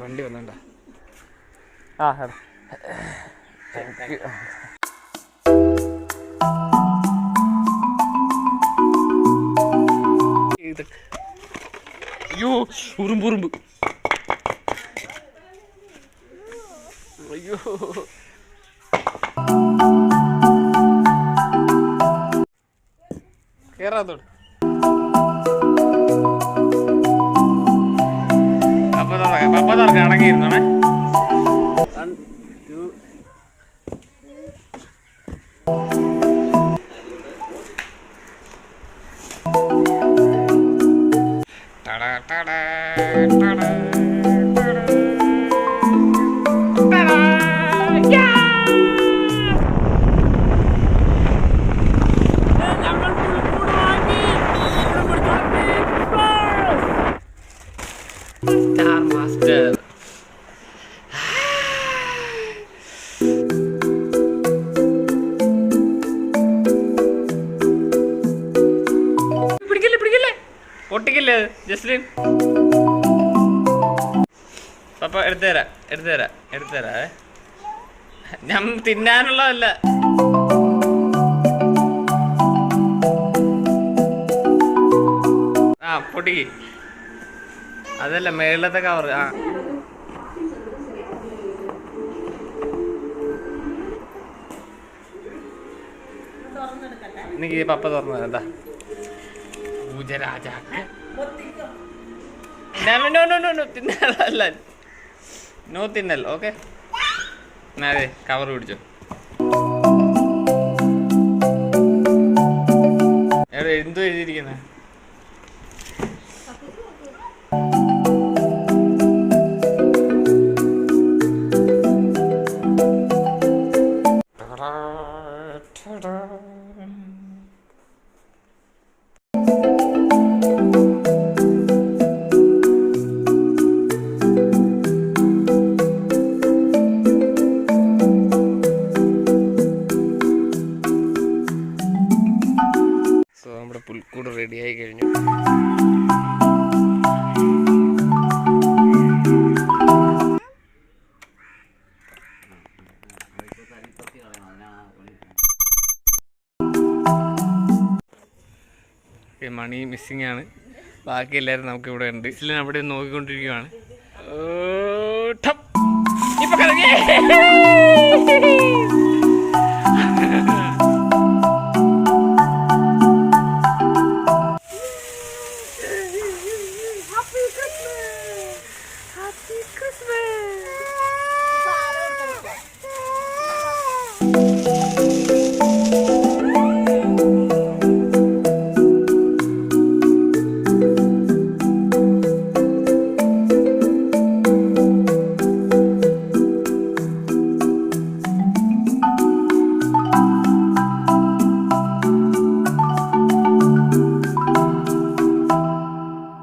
വണ്ടി വന്നണ്ട. അയ്യോ ഉറുമ്പ്. അയ്യോ കേറാത്തോട്. പപ്പ തുറക്കാം അടങ്ങിയിരുന്നോണേ. പൊട്ടിക്കില്ലേ ജസ്ലിൻ? പപ്പ എടുത്തുതരാ. ഞാൻ തിന്നാനുള്ളതല്ല. പൊട്ടിക്ക്. അതല്ല മേളത്തെ കവർ. എനിക്ക് പപ്പ തുറന്നു എന്താ പൂജരാജാക്ക്. തിന്നല്ല, നോ തിന്നൽ. ഓക്കെ, അതെ കവർ പിടിച്ചു. എവിടെ എന്തോ എഴുതിയിരിക്കുന്ന? നമ്മുടെ പുൽക്കൂട് റെഡിയായി കഴിഞ്ഞു. മണി മിസ്സിങ് ആണ്. ബാക്കി എല്ലാവരും നമുക്ക് ഇവിടെ ഉണ്ട്. ഇതിൽ അവിടെ നോക്കിക്കൊണ്ടിരിക്കുകയാണ്. ഇപ്പൊ Happy Christmas!